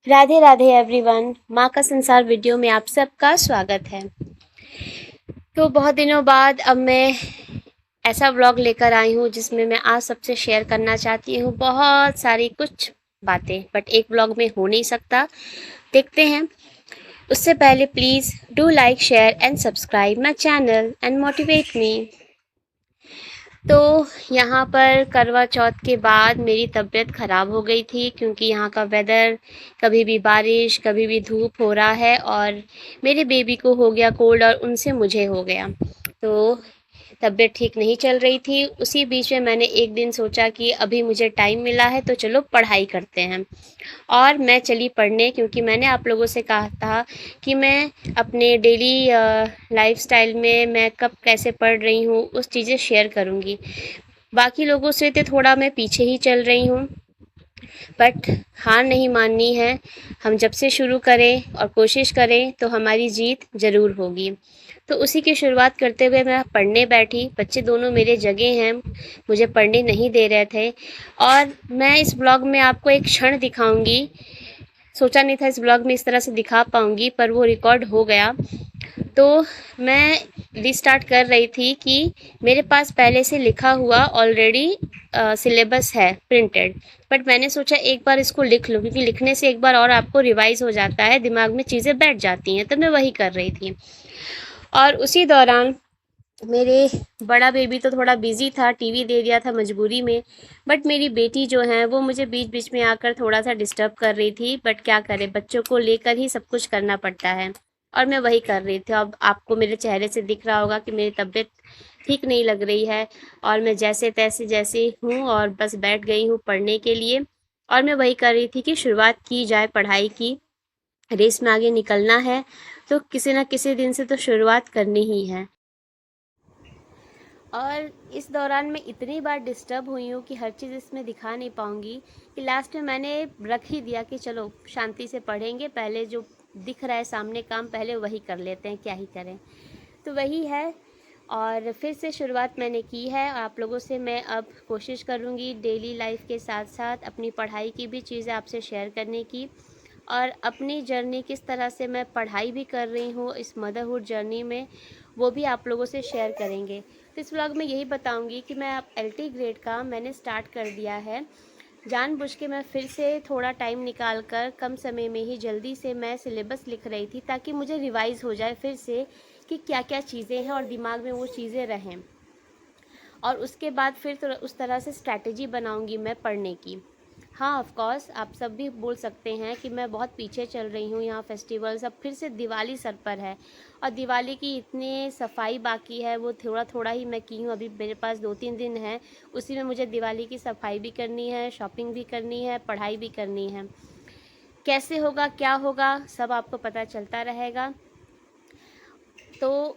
Radhe Radhe everyone. माँ का संसार वीडियो में आप सबका स्वागत है। तो बहुत दिनों बाद अब मैं ऐसा व्लॉग लेकर आई हूँ जिसमें मैं आज सबसे शेयर करना चाहती हूँ बहुत सारी कुछ बातें, बट एक व्लॉग में हो नहीं सकता। देखते हैं। उससे पहले please do like share and subscribe my channel and motivate me. तो यहाँ पर करवा चौथ के बाद मेरी तबीयत ख़राब हो गई थी, क्योंकि यहाँ का वेदर कभी भी बारिश कभी भी धूप हो रहा है, और मेरे बेबी को हो गया कोल्ड और उनसे मुझे हो गया। तो तबीयत ठीक नहीं चल रही थी। उसी बीच में मैंने एक दिन सोचा कि अभी मुझे टाइम मिला है तो चलो पढ़ाई करते हैं, और मैं चली पढ़ने, क्योंकि मैंने आप लोगों से कहा था कि मैं अपने डेली लाइफस्टाइल में मैं कब कैसे पढ़ रही हूँ उस चीज़ें शेयर करूँगी। बाकी लोगों से तो थोड़ा मैं पीछे ही चल रही हूँ, बट हार नहीं माननी है। हम जब से शुरू करें और कोशिश करें तो हमारी जीत ज़रूर होगी। तो उसी की शुरुआत करते हुए मैं पढ़ने बैठी। बच्चे दोनों मेरे जगह हैं, मुझे पढ़ने नहीं दे रहे थे, और मैं इस ब्लॉग में आपको एक क्षण दिखाऊंगी। सोचा नहीं था इस ब्लॉग में इस तरह से दिखा पाऊंगी, पर वो रिकॉर्ड हो गया। तो मैं रिस्टार्ट कर रही थी कि मेरे पास पहले से लिखा हुआ ऑलरेडी सिलेबस है प्रिंटेड, बट मैंने सोचा एक बार इसको लिख लूँ, क्योंकि लिखने से एक बार और आपको रिवाइज हो जाता है, दिमाग में चीज़ें बैठ जाती हैं। तो मैं वही कर रही थी, और उसी दौरान मेरे बड़ा बेबी तो थोड़ा बिजी था, टीवी दे दिया था मजबूरी में, बट मेरी बेटी जो है वो मुझे बीच बीच में आकर थोड़ा सा डिस्टर्ब कर रही थी। बट क्या करें, बच्चों को लेकर ही सब कुछ करना पड़ता है, और मैं वही कर रही थी। अब आपको मेरे चेहरे से दिख रहा होगा कि मेरी तबीयत ठीक नहीं लग रही है, और मैं जैसे तैसे जैसे हूँ और बस बैठ गई हूँ पढ़ने के लिए। और मैं वही कर रही थी कि शुरुआत की जाए पढ़ाई की। रेस में आगे निकलना है तो किसी न किसी दिन से तो शुरुआत करनी ही है। और इस दौरान मैं इतनी बार डिस्टर्ब हुई हूँ कि हर चीज़ इसमें दिखा नहीं पाऊँगी, कि लास्ट में मैंने रख ही दिया कि चलो शांति से पढ़ेंगे, पहले जो दिख रहा है सामने काम पहले वही कर लेते हैं, क्या ही करें। तो वही है, और फिर से शुरुआत मैंने की है। आप लोगों से मैं अब कोशिश करूँगी डेली लाइफ के साथ साथ अपनी पढ़ाई की भी चीज़ें आपसे शेयर करने की, और अपनी जर्नी किस तरह से मैं पढ़ाई भी कर रही हूँ इस मदरहुड जर्नी में, वो भी आप लोगों से शेयर करेंगे। तो इस व्लॉग में यही बताऊंगी कि मैं अब एलटी ग्रेड का मैंने स्टार्ट कर दिया है। जानबूझ के मैं फिर से थोड़ा टाइम निकाल कर कम समय में ही जल्दी से मैं सिलेबस लिख रही थी, ताकि मुझे रिवाइज़ हो जाए फिर से कि क्या क्या चीज़ें हैं और दिमाग में वो चीज़ें रहें। और उसके बाद फिर उस तरह से स्ट्रैटेजी बनाऊंगी मैं पढ़ने की। हाँ, ऑफ कोर्स आप सब भी बोल सकते हैं कि मैं बहुत पीछे चल रही हूँ। यहाँ फेस्टिवल्स, अब फिर से दिवाली सर पर है, और दिवाली की इतनी सफाई बाकी है, वो थोड़ा थोड़ा ही मैं की हूँ। अभी मेरे पास 2-3 दिन है, उसी में मुझे दिवाली की सफाई भी करनी है, शॉपिंग भी करनी है, पढ़ाई भी करनी है। कैसे होगा क्या होगा सब आपको पता चलता रहेगा। तो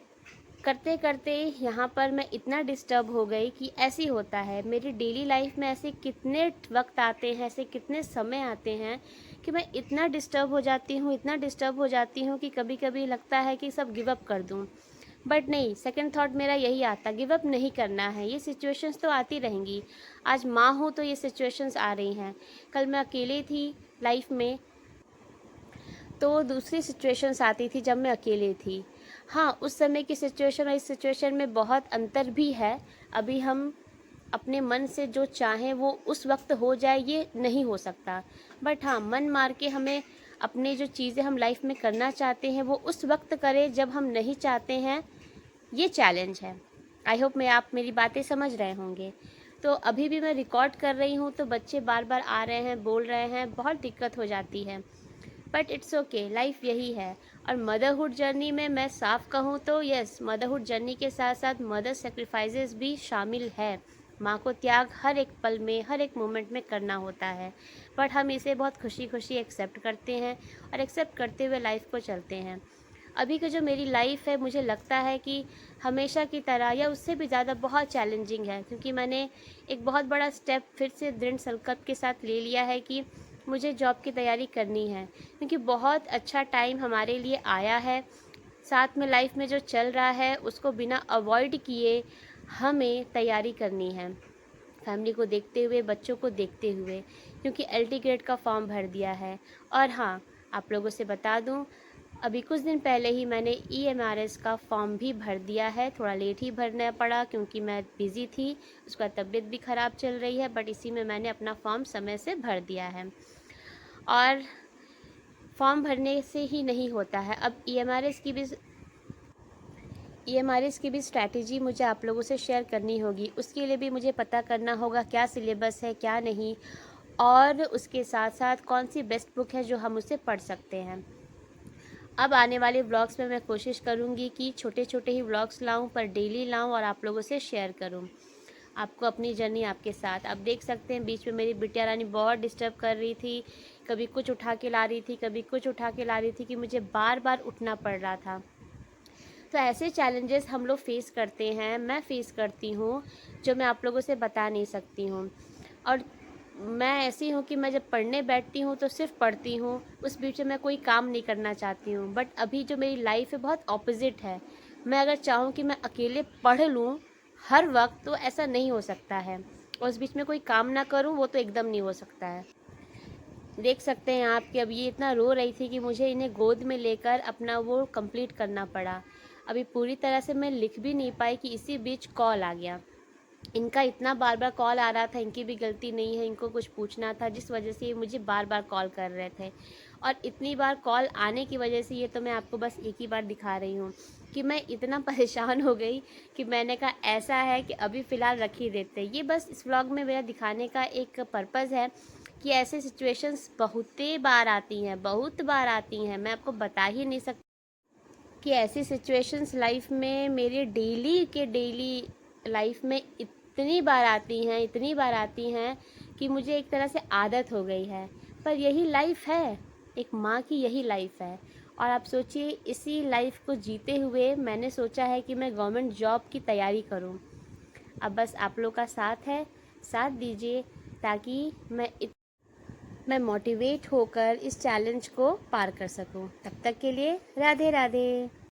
करते करते यहाँ पर मैं इतना डिस्टर्ब हो गई कि ऐसे ही होता है मेरी डेली लाइफ में। ऐसे कितने वक्त आते हैं, ऐसे कितने समय आते हैं कि मैं इतना डिस्टर्ब हो जाती हूँ, इतना डिस्टर्ब हो जाती हूँ कि कभी कभी लगता है कि सब गिव अप कर दूँ। बट नहीं, सेकंड थॉट मेरा यही आता, गिव अप नहीं करना है, ये सिचुएशंस तो आती रहेंगी। आज माँ हूँ तो ये सिचुएशंस आ रही हैं, कल मैं अकेले थी लाइफ में तो दूसरी सिचुएशंस आती थी जब मैं अकेले थी। हाँ, उस समय की सिचुएशन और इस सिचुएशन में बहुत अंतर भी है। अभी हम अपने मन से जो चाहें वो उस वक्त हो जाए, ये नहीं हो सकता। बट हाँ, मन मार के हमें अपने जो चीज़ें हम लाइफ में करना चाहते हैं वो उस वक्त करें जब हम नहीं चाहते हैं, ये चैलेंज है। आई होप मैं आप मेरी बातें समझ रहे होंगे। तो अभी भी मैं रिकॉर्ड कर रही हूँ तो बच्चे बार बार आ रहे हैं, बोल रहे हैं, बहुत दिक्कत हो जाती है, बट इट्स ओके, लाइफ यही है। और मदरहुड जर्नी में मैं साफ कहूँ तो यस, मदरहुड जर्नी के साथ साथ मदर सेक्रीफाइसेस भी शामिल है। माँ को त्याग हर एक पल में, हर एक मोमेंट में करना होता है, बट हम इसे बहुत खुशी खुशी एक्सेप्ट करते हैं, और एक्सेप्ट करते हुए लाइफ को चलते हैं। अभी की जो मेरी लाइफ है, मुझे लगता है कि हमेशा की तरह या उससे भी ज़्यादा बहुत चैलेंजिंग है, क्योंकि मैंने एक बहुत बड़ा स्टेप फिर से दृढ़ संकल्प के साथ ले लिया है कि मुझे जॉब की तैयारी करनी है, क्योंकि बहुत अच्छा टाइम हमारे लिए आया है। साथ में लाइफ में जो चल रहा है उसको बिना अवॉइड किए हमें तैयारी करनी है। फैमिली को देखते हुए, बच्चों को देखते हुए, क्योंकि एलटी ग्रेड का फॉर्म भर दिया है। और हाँ, आप लोगों से बता दूँ, अभी कुछ दिन पहले ही मैंने ईएमआरएस का फॉर्म भी भर दिया है। थोड़ा लेट ही भरना पड़ा क्योंकि मैं बिज़ी थी, उसका तबीयत भी ख़राब चल रही है, बट इसी में मैंने अपना फॉर्म समय से भर दिया है। और फॉर्म भरने से ही नहीं होता है, अब ईएमआरएस की भी स्ट्रैटेजी मुझे आप लोगों से शेयर करनी होगी। उसके लिए भी मुझे पता करना होगा क्या सिलेबस है, क्या नहीं, और उसके साथ साथ कौन सी बेस्ट बुक है जो हम उसे पढ़ सकते हैं। अब आने वाले व्लॉग्स में मैं कोशिश करूँगी कि छोटे छोटे ही व्लॉग्स लाऊं, पर डेली लाऊं और आप लोगों से शेयर करूं आपको अपनी जर्नी आपके साथ। आप देख सकते हैं बीच में मेरी बिटिया रानी बहुत डिस्टर्ब कर रही थी, कभी कुछ उठा के ला रही थी, कभी कुछ उठा के ला रही थी, कि मुझे बार बार उठना पड़ रहा था। तो ऐसे चैलेंजेस हम लोग फेस करते हैं, मैं फ़ेस करती हूँ, जो मैं आप लोगों से बता नहीं सकती हूँ। और मैं ऐसी हूँ कि मैं जब पढ़ने बैठती हूँ तो सिर्फ पढ़ती हूँ, उस बीच में मैं कोई काम नहीं करना चाहती हूँ। बट अभी जो मेरी लाइफ है बहुत ऑपोजिट है। मैं अगर चाहूँ कि मैं अकेले पढ़ लूँ हर वक्त, तो ऐसा नहीं हो सकता है, और उस बीच में कोई काम ना करूँ, वो तो एकदम नहीं हो सकता है। देख सकते हैं आप कि अब ये इतना रो रही थी कि मुझे इन्हें गोद में लेकर अपना वो कंप्लीट करना पड़ा। अभी पूरी तरह से मैं लिख भी नहीं पाई कि इसी बीच कॉल आ गया। इनका इतना बार बार कॉल आ रहा था, इनकी भी गलती नहीं है, इनको कुछ पूछना था, जिस वजह से ये मुझे बार बार कॉल कर रहे थे। और इतनी बार कॉल आने की वजह से ये तो मैं आपको बस एक ही बार दिखा रही हूँ कि मैं इतना परेशान हो गई कि मैंने कहा ऐसा है कि अभी फ़िलहाल रख ही देते। ये बस इस व्लॉग में मेरा दिखाने का एक पर्पज़ है कि ऐसे सिचुएशंस बहुते बार आती हैं, बहुत बार आती हैं, मैं आपको बता ही नहीं सकती कि ऐसी सिचुएशंस लाइफ में, मेरे डेली लाइफ में इतनी बार आती हैं, इतनी बार आती हैं कि मुझे एक तरह से आदत हो गई है। पर यही लाइफ है, एक माँ की यही लाइफ है। और आप सोचिए, इसी लाइफ को जीते हुए मैंने सोचा है कि मैं गवर्नमेंट जॉब की तैयारी करूं। अब बस आप लोग का साथ है, साथ दीजिए, ताकि मैं मोटिवेट होकर इस चैलेंज को पार कर सकूं। तब तक के लिए राधे राधे।